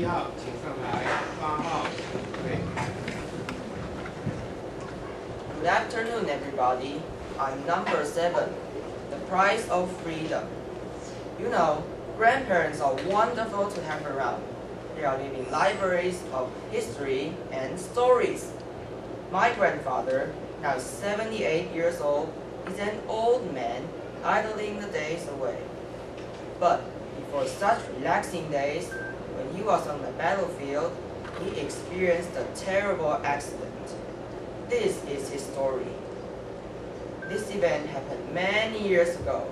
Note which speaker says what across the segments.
Speaker 1: 号，请上来。8号，对。
Speaker 2: Good afternoon, everybody. I'm number 7, the price of freedom. You know, grandparents are wonderful to have around. They are living libraries of history and stories. My grandfather, now 78 years old, is an old man idling the days away. But before such relaxing days, when he was on the battlefield, he experienced a terrible accident. This is his story. This event happened many years ago.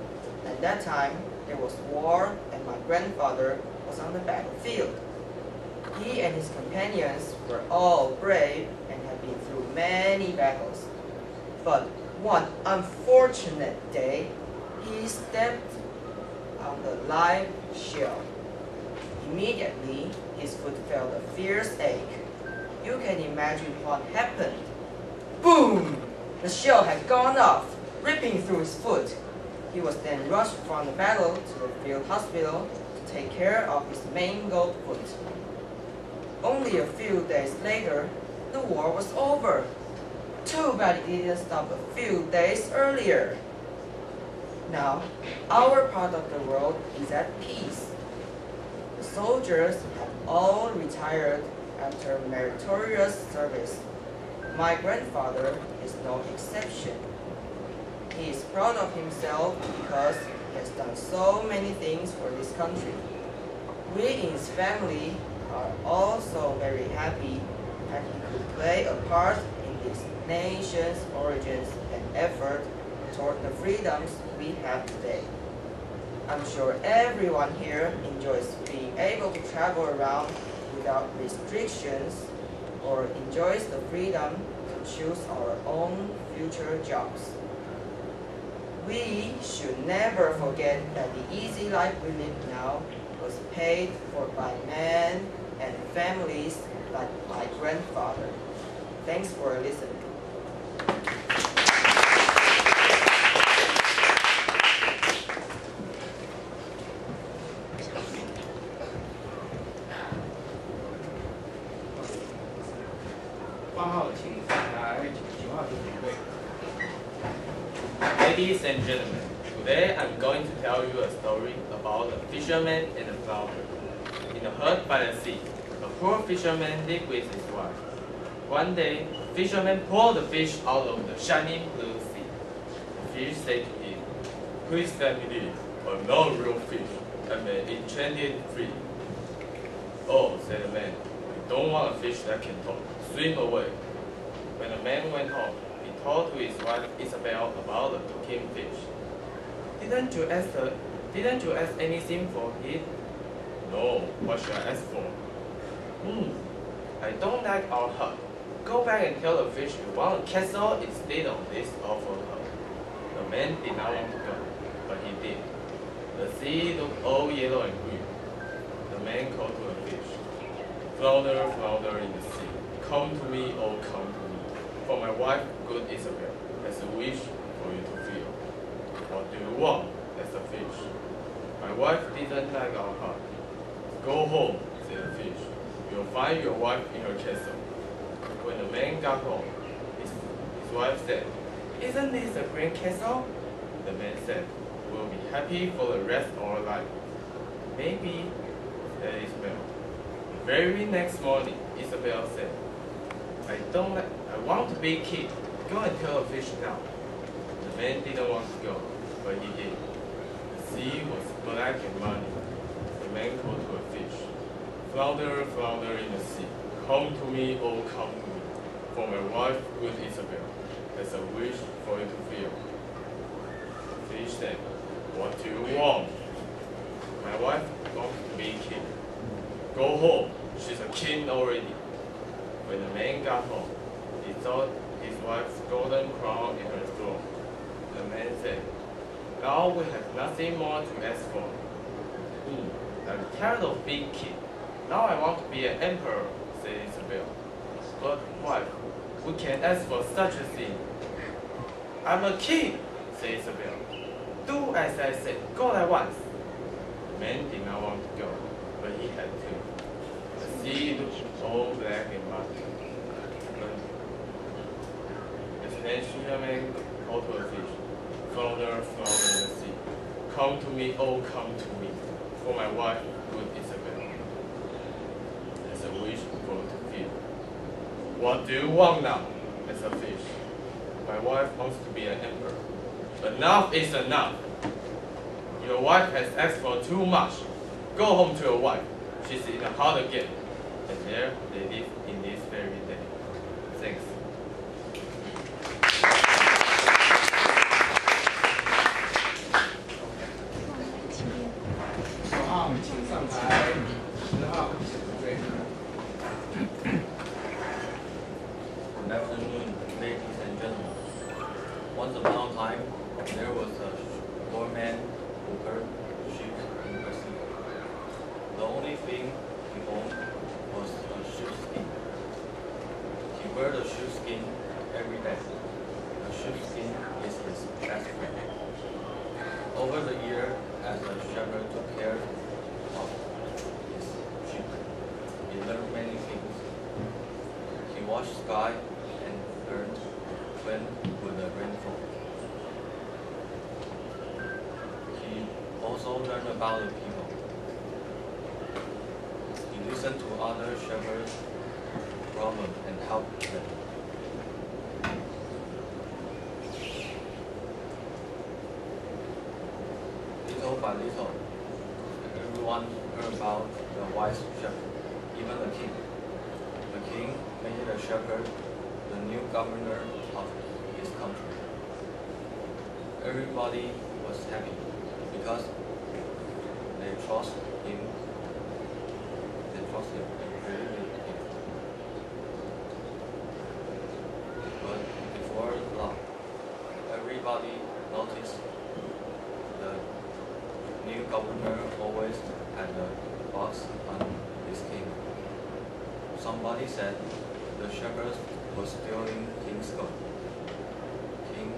Speaker 2: At that time, there was war and my grandfather was on the battlefield. He and his companions were all brave and had been through many battles. But one unfortunate day, he stepped on the live shell. Immediately, his foot felt a fierce ache. You can imagine what happened. Boom! The shell had gone off, ripping through his foot. He was then rushed from the battle to the field hospital to take care of his mangled foot. Only a few days later, the war was over. Too bad it didn't stop a few days earlier. Now, our part of the world is at peace. The soldiers have all retired after meritorious service. My grandfather is no exception. He is proud of himself because he has done so many things for this country. We in his family are also very happy that he could play a part in this nation's origins and effort toward the freedoms we have today. I'm sure everyone here enjoys being able to travel around without restrictions or enjoys the freedom to choose our own future jobs. We should never forget that the easy life we live now was paid for by men and families like my grandfather. Thanks for listening.
Speaker 1: 8号，请上来。9号请准备。
Speaker 3: Ladies and gentlemen, today I'm going to tell you a story about a fisherman and a flounder. In a hut by the sea, a poor fisherman lived with his wife. One day, the fisherman pulled the fish out of the shining blue sea. The fish said to him, "Please let me live. I'm not a real fish. I'm an enchanted tree." "Oh," said the man, "I don't want a fish that can talk. Swim away." When the man went home, he told to his wife Isabel about the talking fish. Didn't you ask anything for it?" "No, what should I ask for?" I don't like our hut. Go back and tell the fish you want a castle instead of this awful hut." The man did not want to go, but he did. The sea looked all yellow and green. The man called to the fish, "Flounder, flounder in the sea, come to me, oh come to me. For my wife, good Isabel, has a wish for you to feel." "What do you want?" asked the fish. "My wife didn't like our hut." "Go home," said the fish. "You'll find your wife in her castle." When the man got home, his wife said, "Isn't this a grand castle?" The man said, "We'll be happy for the rest of our life." "Maybe," said Isabel. The very next morning, Isabel said, I want to be king. Go and tell the fish now." The man didn't want to go, but he did. The sea was black and muddy. The man called to a fish, "Flounder, flounder in the sea, come to me, oh come to me. For my wife, good Isabel, has a wish for you to feel." The fish said, "What do you want?" "My wife wants to be king." "Go home, she's a king already." When the man got home, he saw his wife's golden crown in her throne. The man said, "Now we have nothing more to ask for." "I'm tired of being king. Now I want to be an emperor," said Isabel. "But wife, we can't ask for such a thing." "I'm a king," said Isabel. "Do as I said. Go at once." The man did not want to go, but he had to. The sea looked all black and muddy. The Spanish fisherman called to a fish, flounder, flounder in the sea. Come to me, oh come to me, for my wife, good Isabel. As a wish for to feed. What do you want now? As a fish. My wife wants to be an emperor. Enough is enough. Your wife has asked for too much. Go home to your wife. She's in a hard again. And there they live in this very day. Thanks.
Speaker 1: 9号请上台，10号请入队。
Speaker 4: Good afternoon, ladies and gentlemen. Once upon a time, there was a poor man who herd sheep in Brazil. The only thing he owned was a sheepskin. He wear the sheepskin every day. The sheepskin is his best friend. Over the year, as the shepherd took care of his sheep, he learned many things. He watched sky and learned when would the rain fall. He also learned about the people. He listened to other shepherds' problems and helped them. Little by little, everyone heard about the wise shepherd, even the king. The king made the shepherd the new governor of his country. Everybody was happy because they trust him. They trust him and believed in him. But before long, everybody noticed the new governor always had a box on his king. Somebody said the shepherd was stealing king's gold.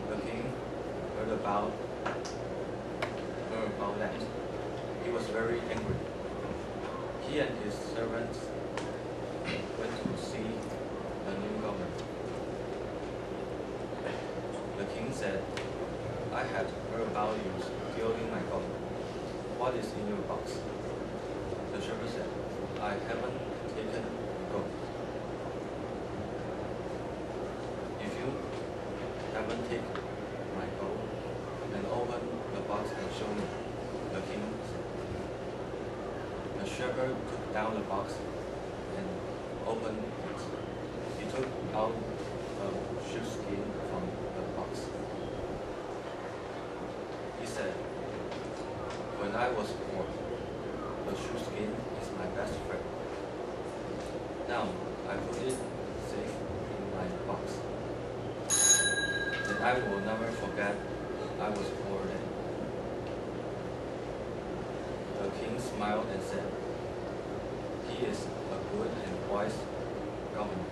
Speaker 4: The king heard about that. He was very angry. He and his servants went to see the new governor. The king said, I had heard about you stealing my gold. What is in your box? The shepherd said, I haven't taken the gold. If you haven't taken my gold, then open the box and show me, the king said. The shepherd took down the box and opened it. He took out a sheepskin from the box. He said, when I was poor, the sheepskin is my best friend. Now, I put it safe in my box. Then I will never forget I was poor then. The king smiled and said, he is a good and wise governor.